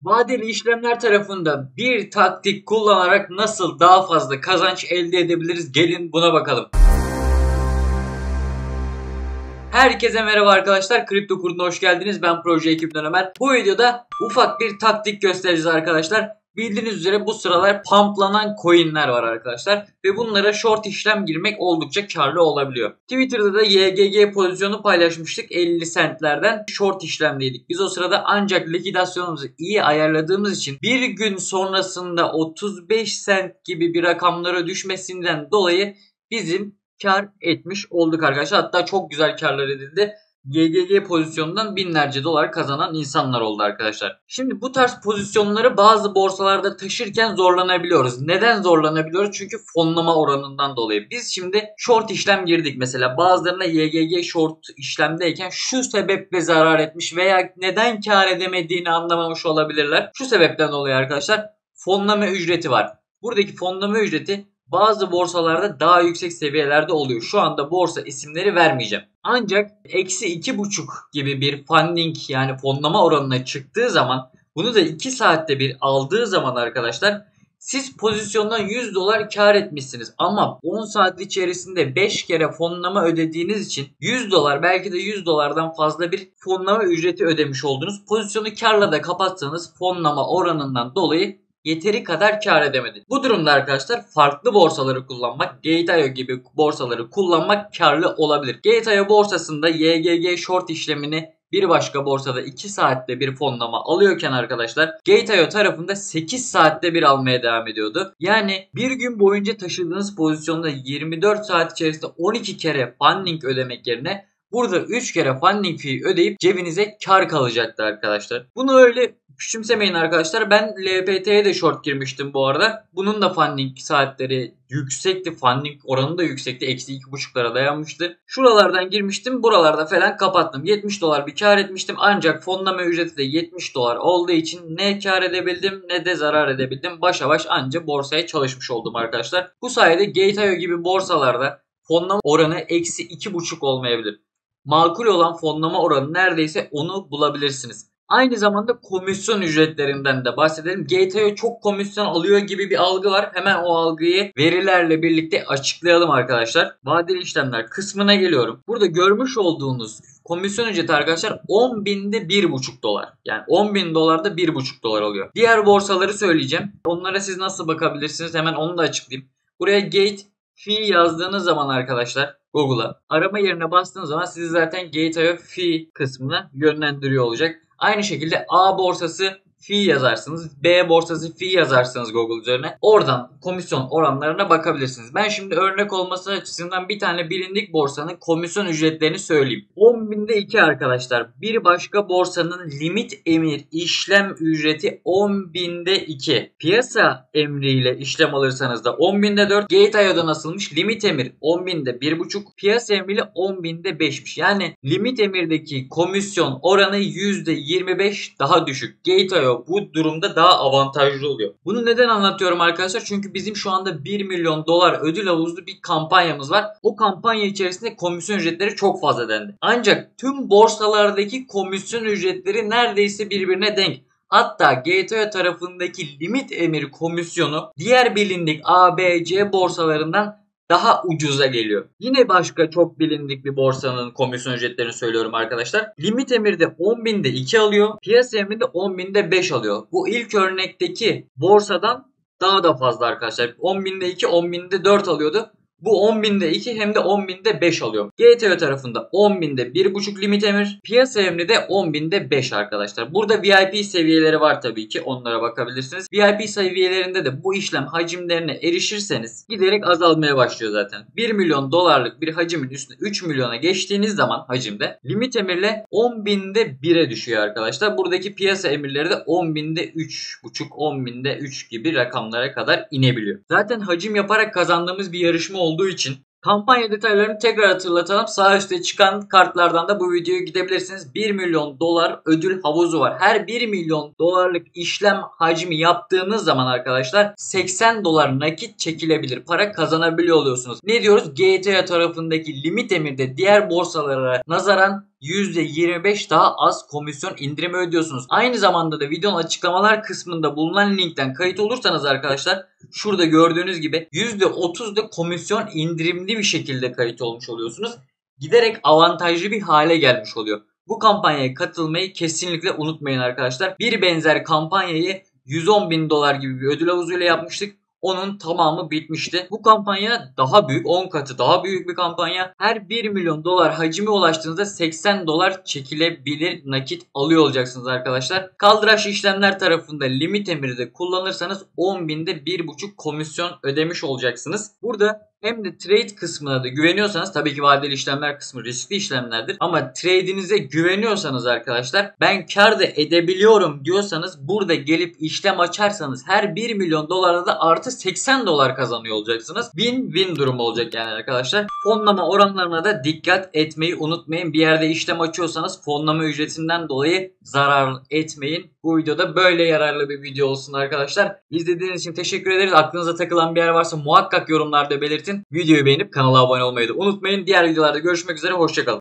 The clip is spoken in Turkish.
Vadeli işlemler tarafında bir taktik kullanarak nasıl daha fazla kazanç elde edebiliriz? Gelin buna bakalım. Herkese merhaba arkadaşlar. Kripto Kurdu'na hoş geldiniz. Ben proje ekibinden Ömer. Bu videoda ufak bir taktik göstereceğiz arkadaşlar. Bildiğiniz üzere bu sıralar pumplanan coinler var arkadaşlar. Ve bunlara short işlem girmek oldukça karlı olabiliyor. Twitter'da da YGG pozisyonu paylaşmıştık 50 centlerden. Short işlemdeydik. Biz o sırada ancak likidasyonumuzu iyi ayarladığımız için bir gün sonrasında 35 cent gibi bir rakamlara düşmesinden dolayı bizim kar etmiş olduk arkadaşlar. Hatta çok güzel karlar edildi. GGG pozisyonundan binlerce dolar kazanan insanlar oldu arkadaşlar. Şimdi bu tarz pozisyonları bazı borsalarda taşırken zorlanabiliyoruz. Neden zorlanabiliyoruz? Çünkü fonlama oranından dolayı. Biz şimdi short işlem girdik mesela. Bazılarına YGG short işlemdeyken şu sebeple zarar etmiş veya neden kar edemediğini anlamamış olabilirler. Şu sebepten dolayı arkadaşlar fonlama ücreti var. Buradaki fonlama ücreti bazı borsalarda daha yüksek seviyelerde oluyor. Şu anda borsa isimleri vermeyeceğim. Ancak -2,5 gibi bir funding yani fonlama oranına çıktığı zaman bunu da 2 saatte bir aldığı zaman arkadaşlar siz pozisyondan 100 dolar kar etmişsiniz. Ama 10 saat içerisinde 5 kere fonlama ödediğiniz için 100 dolar belki de 100 dolardan fazla bir fonlama ücreti ödemiş oldunuz. Pozisyonu karla da kapatsanız fonlama oranından dolayı yeteri kadar kar edemedi. Bu durumda arkadaşlar farklı borsaları kullanmak, Gate.io gibi borsaları kullanmak karlı olabilir. Gate.io borsasında YGG short işlemini bir başka borsada 2 saatte bir fonlama alıyorken arkadaşlar Gate.io tarafında 8 saatte bir almaya devam ediyordu. Yani bir gün boyunca taşıdığınız pozisyonda 24 saat içerisinde 12 kere funding ödemek yerine burada 3 kere funding fee ödeyip cebinize kar kalacaktı arkadaşlar. Bunu öyle küçümsemeyin arkadaşlar. Ben LPT'ye de short girmiştim bu arada. Bunun da funding saatleri yüksekti. Funding oranı da yüksekti. -2,5'lara dayanmıştı. Şuralardan girmiştim. Buralarda falan kapattım. 70 dolar bir kar etmiştim. Ancak fonlama ücreti de 70 dolar olduğu için ne kar edebildim ne de zarar edebildim. Başa baş anca borsaya çalışmış oldum arkadaşlar. Bu sayede Gate.io gibi borsalarda fonlama oranı -2,5 olmayabilir. Makul olan fonlama oranı neredeyse onu bulabilirsiniz. Aynı zamanda komisyon ücretlerinden de bahsedelim. Gate.io çok komisyon alıyor gibi bir algı var. Hemen o algıyı verilerle birlikte açıklayalım arkadaşlar. Vadeli işlemler kısmına geliyorum. Burada görmüş olduğunuz komisyon ücreti arkadaşlar 10.000'de 1,5 dolar. Yani 10.000 dolarda 1,5 dolar oluyor. Diğer borsaları söyleyeceğim. Onlara siz nasıl bakabilirsiniz? Hemen onu da açıklayayım. Buraya Gate fee yazdığınız zaman arkadaşlar Google'a arama yerine bastığınız zaman sizi zaten Gate.io fee kısmına yönlendiriyor olacak. Aynı şekilde A borsası fee yazarsınız. B borsası fee yazarsınız Google üzerine. Oradan komisyon oranlarına bakabilirsiniz. Ben şimdi örnek olması açısından bir tane bilindik borsanın komisyon ücretlerini söyleyeyim. 10.000'de 2 arkadaşlar. Bir başka borsanın limit emir işlem ücreti 10.000'de 2. Piyasa emriyle işlem alırsanız da 10.000'de 4. Gate.io'da nasılmış? Limit emir 10.000'de 1.5. Piyasa emriyle 10.000'de 5'miş. Yani limit emirdeki komisyon oranı %25 daha düşük. Gate.io bu durumda daha avantajlı oluyor. Bunu neden anlatıyorum arkadaşlar? Çünkü bizim şu anda 1 milyon dolar ödül havuzlu bir kampanyamız var. O kampanya içerisinde komisyon ücretleri çok fazla dendi. Ancak tüm borsalardaki komisyon ücretleri neredeyse birbirine denk. Hatta Gate.io tarafındaki limit emir komisyonu diğer bilindik A, B, C borsalarından daha ucuza geliyor. Yine başka çok bilindik bir borsanın komisyon ücretlerini söylüyorum arkadaşlar. Limit emirde 10.000'de 2 alıyor. Piyasa emrinde 10.000'de 5 alıyor. Bu ilk örnekteki borsadan daha da fazla arkadaşlar. 10.000'de 2, 10.000'de 4 alıyordu. Bu 10.000'de 2 hem de 10.000'de 5 alıyor. Gate.io tarafında 10.000'de 1.5 limit emir. Piyasa emri de 10.000'de 5 arkadaşlar. Burada VIP seviyeleri var tabii ki. Onlara bakabilirsiniz. VIP seviyelerinde de bu işlem hacimlerine erişirseniz giderek azalmaya başlıyor zaten. 1 milyon dolarlık bir hacimin üstüne 3 milyona geçtiğiniz zaman hacimde limit emirle 10.000'de 1'e düşüyor arkadaşlar. Buradaki piyasa emirleri de 10.000'de 3.5, 10.000'de 3 gibi rakamlara kadar inebiliyor. Zaten hacim yaparak kazandığımız bir yarışma olduğu için kampanya detaylarını tekrar hatırlatalım. Sağ üstte çıkan kartlardan da bu videoya gidebilirsiniz. 1 milyon dolar ödül havuzu var. Her 1 milyon dolarlık işlem hacmi yaptığınız zaman arkadaşlar 80 dolar nakit çekilebilir para kazanabiliyor oluyorsunuz. Ne diyoruz? Gate.io tarafındaki limit emirde diğer borsalara nazaran %25 daha az komisyon indirimi ödüyorsunuz. Aynı zamanda da videonun açıklamalar kısmında bulunan linkten kayıt olursanız arkadaşlar şurada gördüğünüz gibi %30 da komisyon indirimli bir şekilde kayıt olmuş oluyorsunuz. Giderek avantajlı bir hale gelmiş oluyor. Bu kampanyaya katılmayı kesinlikle unutmayın arkadaşlar. Bir benzer kampanyayı 110.000 dolar gibi bir ödül havuzuyla yapmıştık. Onun tamamı bitmişti. Bu kampanya daha büyük, 10 katı daha büyük bir kampanya. Her 1 milyon dolar hacime ulaştığınızda 80 dolar çekilebilir nakit alıyor olacaksınız arkadaşlar. Kaldıraçlı işlemler tarafında limit emiri de kullanırsanız 10.000'de 1,5 komisyon ödemiş olacaksınız. Burada hem de trade kısmına da güveniyorsanız, tabii ki vadeli işlemler kısmı riskli işlemlerdir. Ama trade'inize güveniyorsanız arkadaşlar, ben kar da edebiliyorum diyorsanız burada gelip işlem açarsanız her 1 milyon dolarda da artı 80 dolar kazanıyor olacaksınız. Win-win durum olacak yani arkadaşlar. Fonlama oranlarına da dikkat etmeyi unutmayın. Bir yerde işlem açıyorsanız fonlama ücretinden dolayı zarar etmeyin. Bu videoda böyle yararlı bir video olsun arkadaşlar. İzlediğiniz için teşekkür ederiz. Aklınıza takılan bir yer varsa muhakkak yorumlarda belirtin. Videoyu beğenip kanala abone olmayı da unutmayın. Diğer videolarda görüşmek üzere. Hoşçakalın.